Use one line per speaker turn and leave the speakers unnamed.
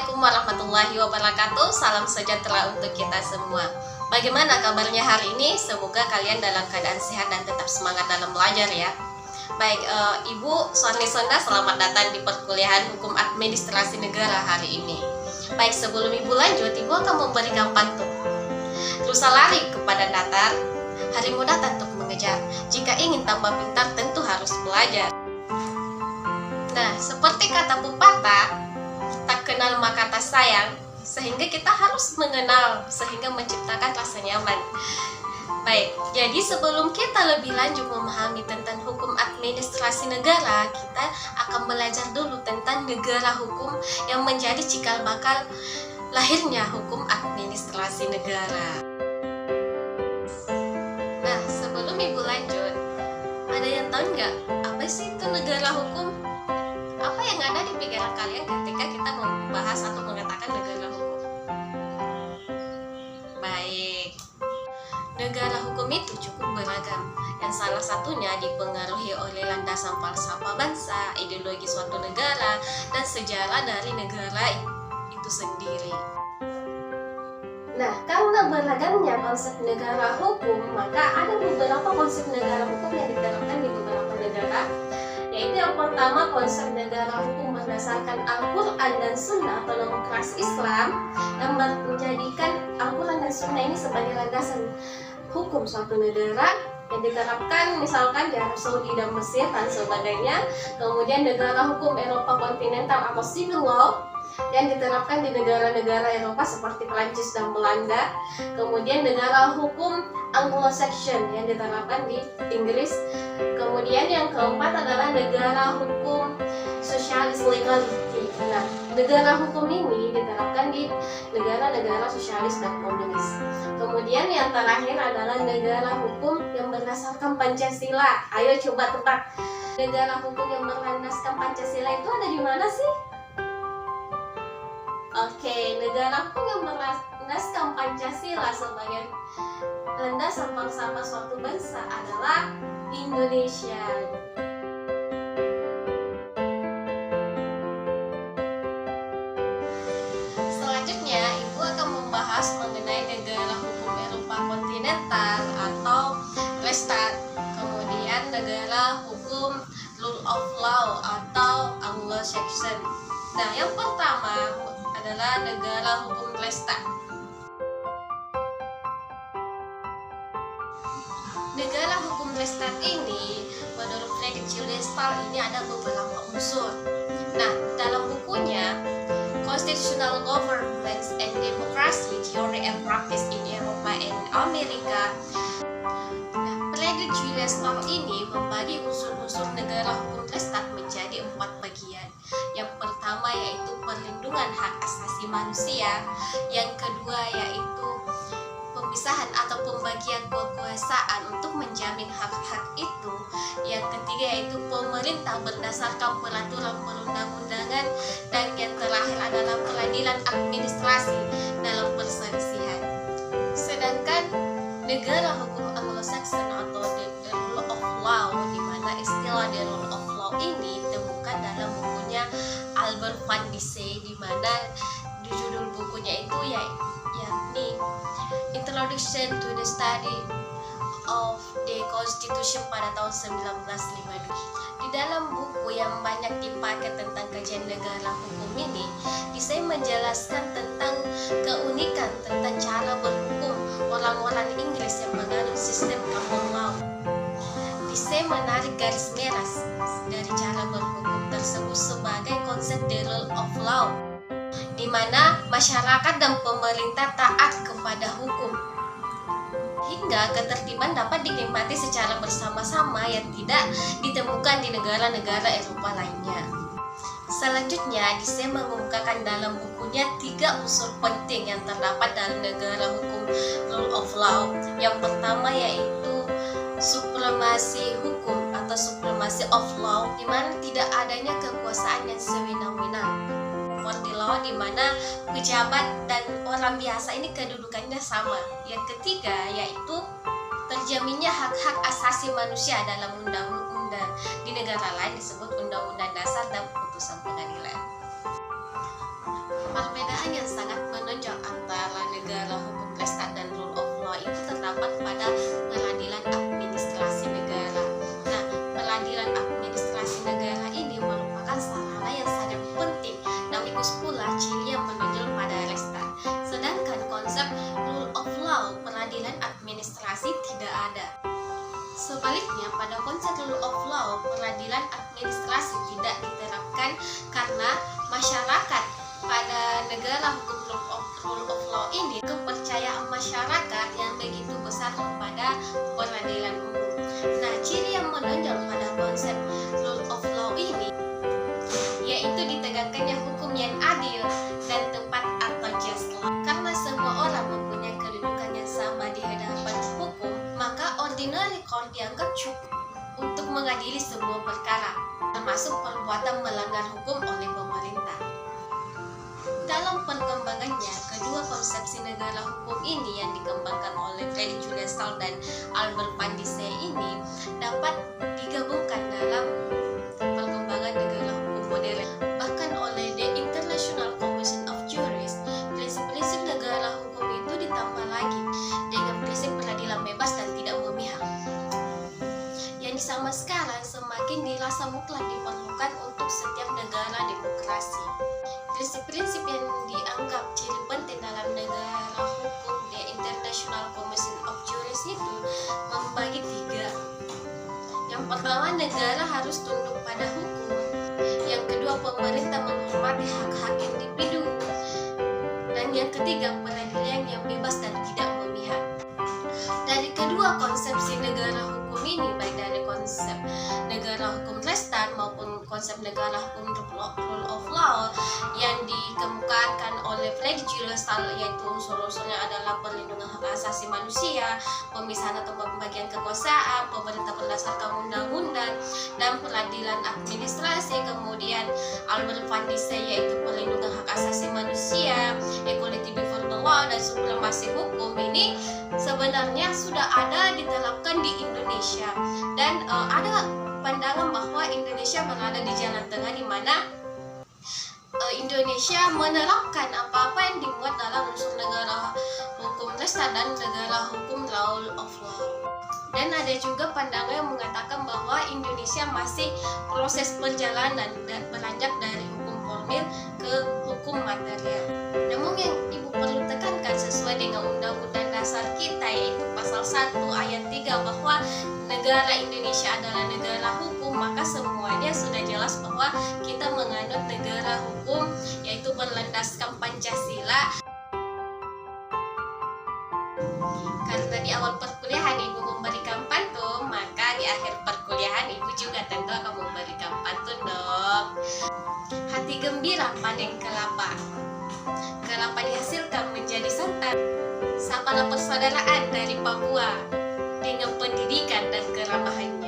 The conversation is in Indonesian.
Assalamualaikum warahmatullahi wabarakatuh. Salam sejahtera untuk kita semua. Bagaimana kabarnya hari ini? Semoga kalian dalam keadaan sehat dan tetap semangat dalam belajar ya. Baik, Ibu Suarni Sonda, selamat datang di perkuliahan Hukum Administrasi Negara hari ini. Baik, sebelum Ibu lanjut, Ibu akan memberikan pantun. Rusa lari kepada datar, harimau datang untuk mengejar. Jika ingin tambah pintar, tentu harus belajar. Nah, seperti kata pepatah, tak kenal maka tak sayang, sehingga kita harus mengenal sehingga menciptakan rasa nyaman. Baik, jadi sebelum kita lebih lanjut memahami tentang hukum administrasi negara, kita akan belajar dulu tentang negara hukum yang menjadi cikal bakal lahirnya hukum administrasi negara. Nah, sebelum Ibu lanjut, ada yang tahu nggak apa sih itu negara hukum? Apa yang ada di pikiran kalian ketika kita membahas atau mengatakan negara hukum? Baik, negara hukum itu cukup beragam, dan salah satunya dipengaruhi oleh landasan falsafah bangsa, ideologi suatu negara, dan sejarah dari negara itu sendiri. Nah, karena beragamnya konsep negara hukum, maka ada beberapa konsep negara hukum yang diterapkan di beberapa negara, yaitu yang pertama konsep negara hukum berdasarkan Al-Quran dan Sunnah atau demokrasi Islam, yang menjadikan Al-Quran dan Sunnah ini sebagai landasan hukum suatu negara yang diterapkan misalkan di Arab Saudi dan Mesir dan sebagainya. Kemudian negara hukum Eropa kontinental atau civil law yang diterapkan di negara-negara Eropa seperti Prancis dan Belanda. Kemudian negara hukum Anglo-Saxon yang diterapkan di Inggris. Kemudian yang keempat adalah negara hukum sosialis legality. Nah, negara hukum ini diterapkan di negara-negara sosialis dan komunis. Kemudian yang terakhir adalah negara hukum yang berdasarkan Pancasila. Ayo coba tebak, negara hukum yang berlandaskan Pancasila itu ada di mana sih? Oke, negara hukum yang berlandaskan Pancasila sebagai landasan falsafah suatu bangsa adalah Indonesia. Selanjutnya, Ibu akan membahas mengenai negara hukum Eropa kontinental atau Rechtsstaat. Kemudian negara hukum Rule of Law atau Anglo-Saxon. Nah, yang pertama adalah negara hukum Rechtsstaat. Negara hukum Rechtsstaat ini, menurut Friedrich Julius Stahl, ini ada beberapa unsur. Nah, dalam bukunya Constitutional Governments and Democracy, Theory and Practice in Europe and America, Friedrich Julius Stahl ini membagi unsur-unsur negara hukum Rechtsstaat menjadi 4 bagian. Yang pertama yaitu perlindungan hak asasi manusia, yang kedua yaitu pemisahan atau pembagian kekuasaan untuk menjamin hak-hak itu, yang ketiga yaitu pemerintah berdasarkan peraturan perundang-undangan, dan yang terakhir adalah peradilan administrasi dalam perselisihan. Sedangkan negara hukum Anglo-Saxon atau the Rule of Law, di mana istilah the Rule of Law ini ditemukan dalam bukunya Albert van Dissay, di mana di judul bukunya itu yakni Introduction to the Study of the Constitution pada tahun 1952. Di dalam buku yang banyak dipakai tentang kajian negara hukum ini, Dissay menjelaskan tentang keunikan tentang cara berhukum orang-orang Inggris yang menganut sistem common law. Dissay menarik garis merah dari cara berhukum tersebut sebagai konsep the rule of law, di mana masyarakat dan pemerintah taat kepada hukum, hingga ketertiban dapat dinikmati secara bersama-sama yang tidak ditemukan di negara-negara Eropa lainnya. Selanjutnya, Dissay mengemukakan dalam bukunya 3 unsur penting yang terdapat dalam negara hukum Rule of Law. Yang pertama yaitu supremasi hukum atau supremasi of law, di mana tidak adanya kekuasaan yang sewenang-wenang. Seperti law, di mana pejabat dan orang biasa ini kedudukannya sama. Yang ketiga yaitu terjaminnya hak-hak asasi manusia dalam undang-undang. Di negara lain disebut Undang-Undang Dasar dan Putusan Pengadilan. perbedaan yang sangat menonjol antara negara hukum Lestat dan rule of law itu terdapat pada peradilan administrasi negara. Nah, peradilan administrasi negara ini merupakan sarana yang sangat penting dan sekaligus pula ciri yang menonjol pada Lestat. Sedangkan konsep rule of law peradilan administrasi tidak ada. Sebaliknya, pada konsep rule of law peradilan administrasi tidak diterapkan karena masyarakat pada negara hukum rule of law ini kepercayaan masyarakat yang begitu besar kepada peradilan umum. Nah, ciri yang menonjol pada konsep rule of law ini yaitu ditegakkannya hukum yang adil dan tepat atau just law. Karena semua orang mempunyai kedudukan yang sama di hadapan hukum, maka ordinary court dianggap cukup untuk mengadili sebuah perkara, termasuk perbuatan melanggar hukum oleh pemerintah. Dalam perkembangannya, kedua konsepsi negara hukum ini yang dikembangkan oleh Frederick Julius Stahl dan Albert van de Sey ini dapat digabungkan dalam perkembangan negara hukum modern. Bahkan oleh The International Commission of Jurists, prinsip-prinsip negara hukum itu ditambah lagi dengan prinsip peradilan bebas dan tidak memihak, yang sama sekarang semakin dirasa mutlak diperlukan untuk setiap negara demokrasi. Prinsip-prinsip yang dianggap ciri penting dalam negara hukum The International Commission of Jurists itu membagi tiga. Yang pertama, negara harus tunduk pada hukum. Yang kedua, pemerintah menghormati hak-hak individu. Dan yang ketiga, peradilan yang bebas dan tidak memihak. Dari kedua konsepsi negara hukum ini, baik dari konsep negara hukum Lestat maupun konsep negara hukum rule of law yang dikemukakan oleh Frederick Julius Stahl, yaitu unsur-unsurnya adalah perlindungan hak asasi manusia, pemisahan atau pembagian kekuasaan, pemerintah berdasarkan undang-undang, dan peradilan administrasi. Kemudian Albert van de Sey yaitu perlindungan hak asasi manusia, equality before the law, dan supremasi hukum. Ini sebenarnya sudah ada diterapkan di Indonesia, dan ada pandangan bahwa Indonesia berada di jalan tengah, di mana Indonesia menerapkan apa-apa yang dimuat dalam unsur negara hukum Lestat dan negara hukum rule of law. Dan ada juga pandangan yang mengatakan bahwa Indonesia masih proses perjalanan dan beranjak dari hukum formil ke hukum material. Namun yang Ibu perlu tekankan sesuai dengan Undang-Undang Dasar kita, yaitu pasal 1 ayat 3, bahwa negara Indonesia adalah negara hukum, maka semuanya sudah jelas bahwa kita menganut negara hukum, yaitu berlandaskan Pancasila. Karena di awal perkuliahan Ibu memberikan pantun, maka di akhir perkuliahan Ibu juga tentu akan memberikan pantun dong. Hati gembira panen kelapa, kelapa dihasilkan menjadi santan. Sapalah persaudaraan dari Papua dengan pendidikan dan keramahannya.